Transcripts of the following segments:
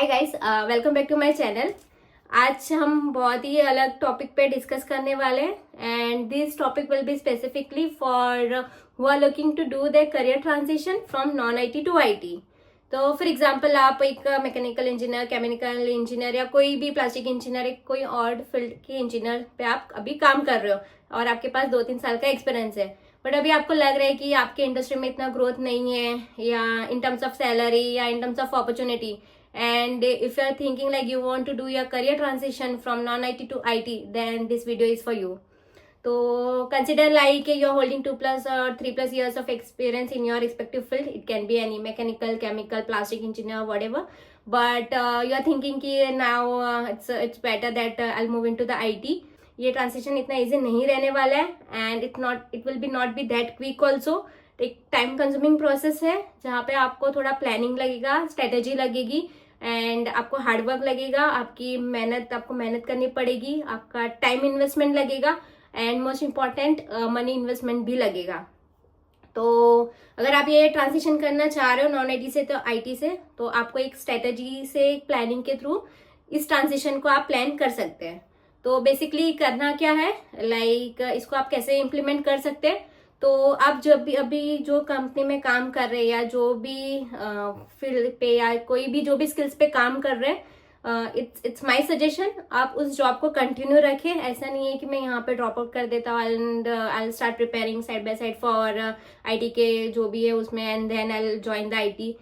Hi guys, welcome back to my channel. आज हम बहुत ही अलग टॉपिक पे डिस्कस करने वाले हैं and this topic will be specifically for who are looking to do the career transition from non IT to IT. तो for example आप एक मैकेनिकल इंजीनियर, केमिकल इंजीनियर या कोई भी प्लास्टिक इंजीनियर, कोई और फील्ड के इंजीनियर पे आप अभी काम कर रहे हो और आपके पास 2-3 साल का एक्सपीरियंस है, बट अभी आपको लग रहा है कि आपके इंडस्ट्री में इतना ग्रोथ नहीं है या इन टर्म्स ऑफ सैलरी या in terms of opportunity, and if you are thinking like you want to do your career transition from non-IT to IT, then this video is for you. So consider like you are holding 2+ or 3+ years of experience in your respective field. It can be any mechanical, chemical, plastic engineer, whatever, but you are thinking कि now it's better that I'll move into the IT. ये transition इतना easy नहीं रहने वाला है and it will be not be that quick also. एक time consuming process है जहाँ पे आपको थोड़ा प्लानिंग लगेगा, स्ट्रेटेजी लगेगी एंड आपको हार्डवर्क लगेगा, आपको मेहनत करनी पड़ेगी, आपका टाइम इन्वेस्टमेंट लगेगा and most important money investment भी लगेगा। तो अगर आप ये ट्रांजिशन करना चाह रहे हो नॉन आईटी से तो आईटी से, तो आपको एक स्ट्रेटेजी से, एक प्लानिंग के थ्रू इस ट्रांजिशन को आप प्लान कर सकते हैं। तो बेसिकली करना क्या है, इसको आप कैसे इम्प्लीमेंट कर सकते हैं। तो आप जब भी अभी जो कंपनी में काम कर रहे हैं या जो भी फील्ड पे या कोई भी जो भी स्किल्स पे काम कर रहे हैं, इट्स माय सजेशन, आप उस जॉब को कंटिन्यू रखें। ऐसा नहीं है कि मैं यहाँ पे ड्रॉप आउट कर देता हूँ and I start preparing side by side for IT के जो भी है उसमें and then I join the IT.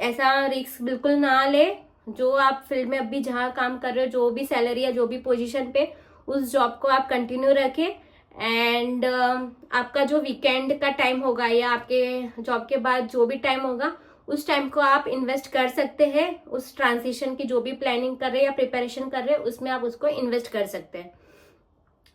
ऐसा रिस्क बिल्कुल ना ले। जो आप फील्ड में अभी जहाँ काम कर रहे हो, जो भी सैलरी या जो भी पोजीशन पे, उस जॉब को आप कंटिन्यू रखें एंड आपका जो वीकेंड का टाइम होगा या आपके जॉब के बाद जो भी टाइम होगा, उस टाइम को आप इन्वेस्ट कर सकते हैं। उस ट्रांजिशन की जो भी प्लानिंग कर रहे हैं या प्रिपरेशन कर रहे हैं उसमें आप उसको इन्वेस्ट कर सकते हैं।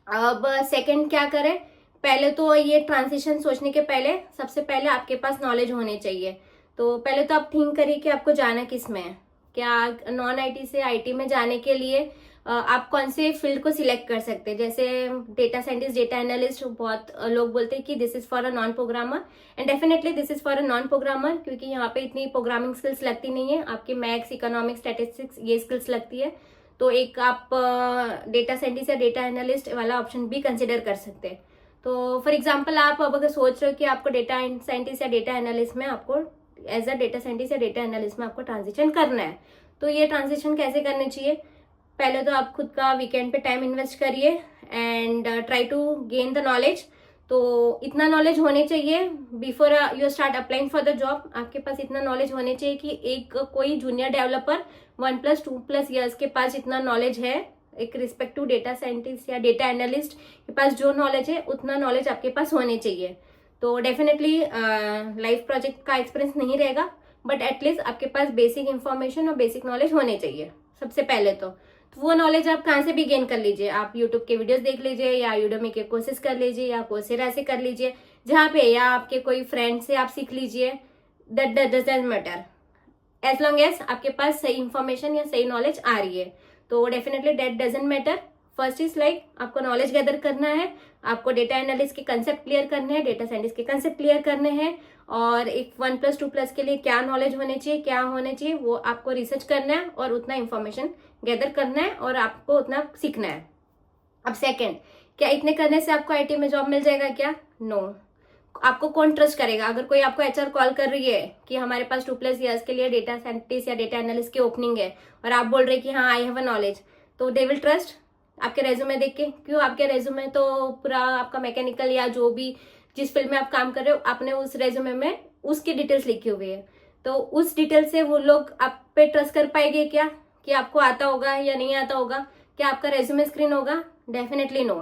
अब सेकंड क्या करें, पहले तो ये ट्रांजिशन सोचने के पहले सबसे पहले आपके पास नॉलेज होने चाहिए। तो पहले तो आप थिंक करिए कि आपको जाना किस में है। क्या नॉन आईटी से आईटी में जाने के लिए आप कौन से फील्ड को सिलेक्ट कर सकते हैं। जैसे डेटा साइंटिस्ट, डेटा एनालिस्ट, बहुत लोग बोलते हैं कि this is for a non programmer and definitely this is for a non programmer, क्योंकि यहाँ पे इतनी प्रोग्रामिंग स्किल्स लगती नहीं है। आपकी मैथ्स, इकोनॉमिक्स, स्टैटिस्टिक्स ये स्किल्स लगती है। तो एक आप डेटा साइंटिस्ट या डेटा एनालिस्ट वाला ऑप्शन भी कंसिडर कर सकते हैं। तो फॉर एग्जाम्पल आप अब अगर सोच रहे हो कि आपको डेटा साइंटिस्ट या डेटा एनालिस्ट में आपको एज अ डेटा साइंटिस्ट या डेटा एनालिस्ट में आपको ट्रांजिशन करना है, तो ये ट्रांजिशन कैसे करनी चाहिए। पहले तो आप खुद का वीकेंड पे टाइम इन्वेस्ट करिए and try to gain the knowledge. तो इतना नॉलेज होने चाहिए before you start applying for the job. आपके पास इतना नॉलेज होने चाहिए कि एक कोई जूनियर डेवलपर 1+ 2+ ईयर्स के पास इतना नॉलेज है, एक रिस्पेक्टिव डेटा साइंटिस्ट या डेटा एनालिस्ट के पास जो नॉलेज है उतना नॉलेज आपके पास होने चाहिए। तो डेफिनेटली लाइफ प्रोजेक्ट का एक्सपीरियंस नहीं रहेगा, बट एटलीस्ट आपके पास बेसिक इंफॉर्मेशन और बेसिक नॉलेज होने चाहिए सबसे पहले। तो वो नॉलेज आप कहाँ से भी गेन कर लीजिए। आप यूट्यूब के वीडियोस देख लीजिए या यूडेमी के कोर्सेज कर लीजिए या कोर्सेरा से कर लीजिए, जहाँ पे, या आपके कोई फ्रेंड से आप सीख लीजिए। That doesn't matter as long as आपके पास सही इंफॉर्मेशन या सही नॉलेज आ रही है। तो definitely that doesn't matter. First is आपको नॉलेज गैदर करना है, आपको डेटा एनालिस्ट के कंसेप्ट क्लियर करने हैं, डेटा साइंटिस्ट के कंसेप्ट क्लियर करने हैं, और एक 1+ 2+ के लिए क्या नॉलेज होने चाहिए, क्या होने चाहिए, वो आपको रिसर्च करना है और उतना इंफॉर्मेशन गैदर करना है और आपको उतना सीखना है। अब सेकंड, क्या इतने करने से आपको आईटी में जॉब मिल जाएगा क्या? नो। आपको कौन ट्रस्ट करेगा? अगर कोई आपको एचआर कॉल कर रही है कि हमारे पास 2+ ईयर्स के लिए डेटा साइंटिस्ट या डेटा एनालिस्ट की ओपनिंग है और आप बोल रहे कि हाँ आई हैव अ नॉलेज, तो दे विल ट्रस्ट आपके रेज्यूमे देख के। क्यों? आपके रेज्यूमे तो पूरा आपका मैकेनिकल या जो भी जिस फील्ड में आप काम कर रहे हो, आपने उस रेज्यूमे में उसकी डिटेल्स लिखी हुई है। तो उस डिटेल से वो लोग आप पे ट्रस्ट कर पाएंगे क्या कि आपको आता होगा या नहीं आता होगा? क्या आपका रेज्यूमे स्क्रीन होगा? Definitely no.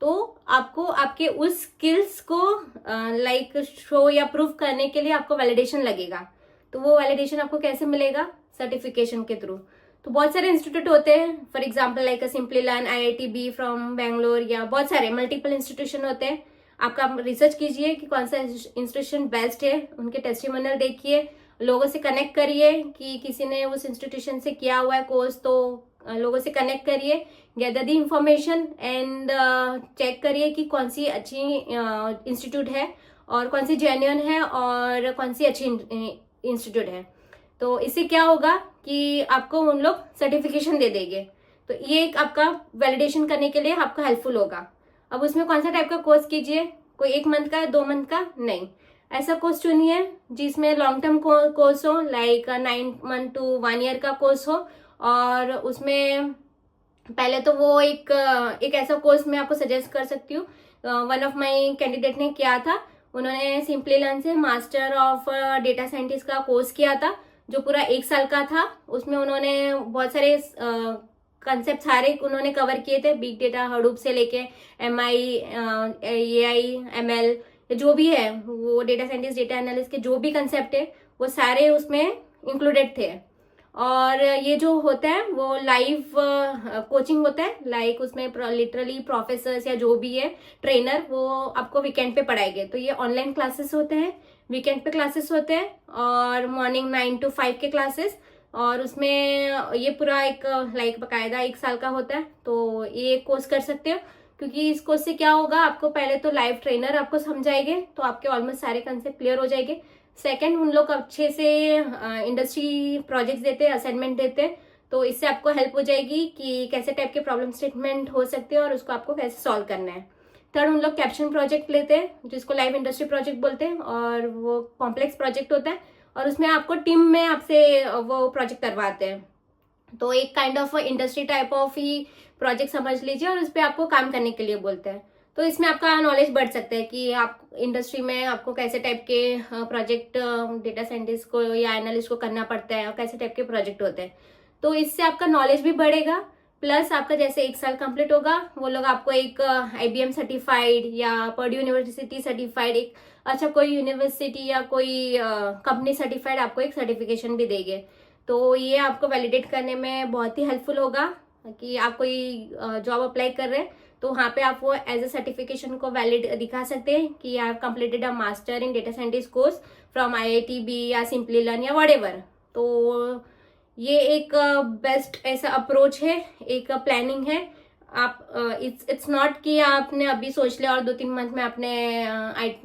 तो आपको आपके उस स्किल्स को शो या प्रूव करने के लिए आपको वैलिडेशन लगेगा। तो वो वैलिडेशन आपको कैसे मिलेगा? सर्टिफिकेशन के थ्रू। तो बहुत सारे इंस्टीट्यूट होते हैं, for example like simply learn, IITB from Bangalore, या बहुत सारे मल्टीपल इंस्टीट्यूशन होते हैं। आपका रिसर्च कीजिए कि कौन सा इंस्टीट्यूशन बेस्ट है, उनके टेस्टिमोनियल देखिए, लोगों से कनेक्ट करिए कि किसी ने उस इंस्टीट्यूशन से किया हुआ है कोर्स, तो लोगों से कनेक्ट करिए, gather the information and check करिए कि कौन सी अच्छी इंस्टीट्यूट है और कौन सी जेन्युइन है और कौन सी अच्छी इंस्टीट्यूट है। तो इससे क्या होगा कि आपको उन लोग सर्टिफिकेशन दे देंगे, तो ये एक आपका वैलिडेशन करने के लिए आपका हेल्पफुल होगा। अब उसमें कौन सा टाइप का कोर्स कीजिए, कोई 1 मंथ का 2 मंथ का नहीं, ऐसा कोर्स चुनिए जिसमें लॉन्ग टर्म कोर्स हो, लाइक 9 मंथ टू 1 ईयर का कोर्स हो। और उसमें पहले तो वो एक ऐसा कोर्स मैं आपको सजेस्ट कर सकती हूँ, वन ऑफ माई कैंडिडेट ने किया था। उन्होंने सिंपली लर्न से मास्टर ऑफ डेटा साइंटिस्ट का कोर्स किया था, जो पूरा 1 साल का था। उसमें उन्होंने बहुत सारे कंसेप्ट सारे उन्होंने कवर किए थे, बिग डेटा, हडूप से लेके MI, AI, ML, जो भी है वो डेटा साइंटिस्ट, डेटा एनालिस्ट के जो भी कंसेप्ट है वो सारे उसमें इंक्लूडेड थे। और ये जो होता है वो लाइव कोचिंग होता है, लाइक उसमें लिटरली प्रोफेसर्स या जो भी है ट्रेनर वो आपको वीकेंड पे पढ़ाएंगे। तो ये ऑनलाइन क्लासेस होते हैं, वीकेंड पे क्लासेस होते हैं, और मॉर्निंग 9 to 5 के क्लासेस। और उसमें ये पूरा एक लाइक बकायदा 1 साल का होता है। तो ये कोर्स कर सकते हो, क्योंकि इस कोर्स से क्या होगा, आपको पहले तो लाइव ट्रेनर आपको समझाएंगे, तो आपके ऑलमोस्ट सारे कंसेप्ट क्लियर हो जाएंगे। सेकंड, उन लोग अच्छे से इंडस्ट्री प्रोजेक्ट्स देते हैं, असाइनमेंट देते हैं, तो इससे आपको हेल्प हो जाएगी कि कैसे टाइप के प्रॉब्लम स्टेटमेंट हो सकते हैं और उसको आपको कैसे सॉल्व करना है। थर्ड, उन लोग कैप्शन प्रोजेक्ट लेते हैं, जिसको लाइव इंडस्ट्री प्रोजेक्ट बोलते हैं, और वो कॉम्प्लेक्स प्रोजेक्ट होता है, और उसमें आपको टीम में आपसे वो प्रोजेक्ट करवाते हैं। तो एक kind of industry type of he project समझ लीजिए, और उस पर आपको काम करने के लिए बोलते हैं। तो इसमें आपका नॉलेज बढ़ सकता है कि आप इंडस्ट्री में आपको कैसे टाइप के प्रोजेक्ट डेटा साइंटिस्ट को या एनालिस्ट को करना पड़ता है, और कैसे टाइप के प्रोजेक्ट होते हैं। तो इससे आपका नॉलेज भी बढ़ेगा, प्लस आपका जैसे 1 साल कंप्लीट होगा, वो लोग आपको एक IBM सर्टिफाइड या पर्ड्यू यूनिवर्सिटी सर्टिफाइड, एक अच्छा कोई यूनिवर्सिटी या कोई कंपनी सर्टिफाइड आपको एक सर्टिफिकेशन भी देंगे। तो ये आपको वैलिडेट करने में बहुत ही हेल्पफुल होगा कि आप कोई जॉब अप्लाई कर रहे हैं, तो वहाँ पे आप वो एज ए सर्टिफिकेशन को वैलिड दिखा सकते हैं कि I have completed a master in data scientist course from IITB या सिंपली लर्न या व्हाटएवर। तो ये एक बेस्ट ऐसा अप्रोच है, एक प्लानिंग है। आप इट्स नॉट कि आपने अभी सोच लिया और 2-3 मंथ में आपने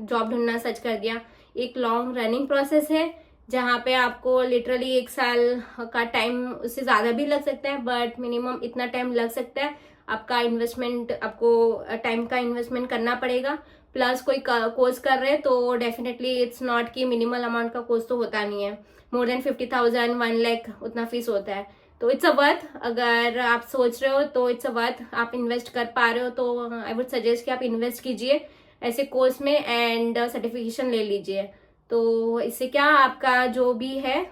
जॉब ढूंढना सर्च कर दिया। एक लॉन्ग रनिंग प्रोसेस है, जहाँ पे आपको लिटरली 1 साल का टाइम, उससे ज़्यादा भी लग सकता है, बट मिनिमम इतना टाइम लग सकता है। आपका इन्वेस्टमेंट, आपको टाइम का इन्वेस्टमेंट करना पड़ेगा। प्लस कोई कोर्स कर रहे हैं तो डेफिनेटली इट्स नॉट कि मिनिमल अमाउंट का कोर्स तो होता नहीं है, मोर देन 50,000, 1 लाख उतना फीस होता है। तो इट्स अ वर्थ, अगर आप सोच रहे हो तो इट्स अ वर्थ, आप इन्वेस्ट कर पा रहे हो तो आई वुड सजेस्ट कि आप इन्वेस्ट कीजिए ऐसे कोर्स में एंड सर्टिफिकेशन ले लीजिए। तो इससे क्या, आपका जो भी है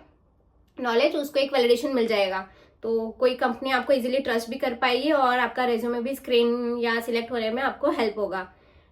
नॉलेज उसको एक वैलिडेशन मिल जाएगा, तो कोई कंपनी आपको इजीली ट्रस्ट भी कर पाएगी, और आपका रेज्यूमे भी स्क्रीन या सिलेक्ट होने में आपको हेल्प होगा।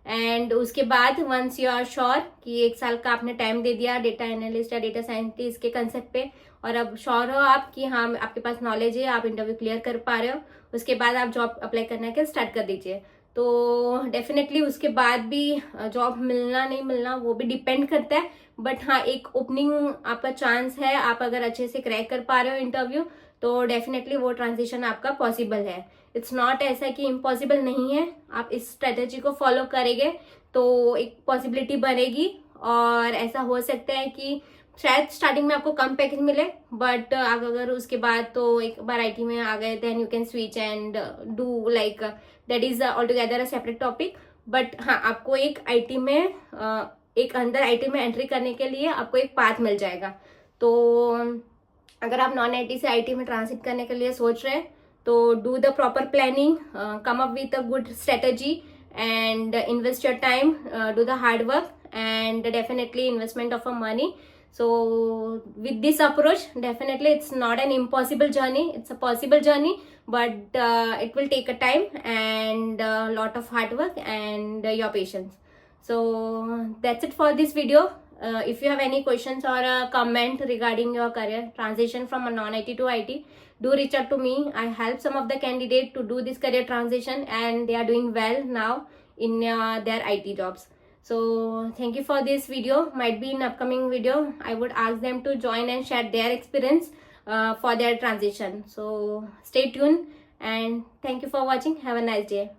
एंड उसके बाद वंस यू आर श्योर कि 1 साल का आपने टाइम दे दिया डेटा एनालिस्ट या डेटा साइंटिस्ट के कंसेप्ट पे, और अब श्योर हो आप कि हाँ आपके पास नॉलेज है, आप इंटरव्यू क्लियर कर पा रहे हो, उसके बाद आप जॉब अप्लाई करने के स्टार्ट कर दीजिए। तो डेफिनेटली उसके बाद भी जॉब मिलना नहीं मिलना वो भी डिपेंड करता है, बट हाँ एक ओपनिंग आपका चांस है। आप अगर अच्छे से क्रैक कर पा रहे हो इंटरव्यू, तो डेफिनेटली वो ट्रांजिशन आपका पॉसिबल है। इट्स नॉट ऐसा कि इम्पॉसिबल नहीं है, आप इस स्ट्रेटेजी को फॉलो करेंगे तो एक पॉसिबिलिटी बनेगी। और ऐसा हो सकता है कि शायद स्टार्टिंग में आपको कम पैकेज मिले, बट अगर उसके बाद तो एक बार IT में आ गए, then you can switch and do like that is all together a separate topic. But हाँ आपको एक IT में एक अंदर IT में एंट्री करने के लिए आपको एक पाथ मिल जाएगा। तो अगर आप नॉन IT से IT में ट्रांसिट करने के लिए सोच रहे हैं, तो do the proper planning, come up with a good strategy and invest your time, do the hard work and definitely investment of a money. So with this approach, definitely it's not an impossible journey, it's a possible journey, but it will take a time and a lot of hard work and your patience. So that's it for this video. If you have any questions or a comment regarding your career transition from a non-IT to IT, do reach out to me. I help some of the candidates to do this career transition and they are doing well now in their IT jobs. So thank you for this video. Might be in upcoming video I would ask them to join and share their experience for their transition. So stay tuned and thank you for watching. Have a nice day.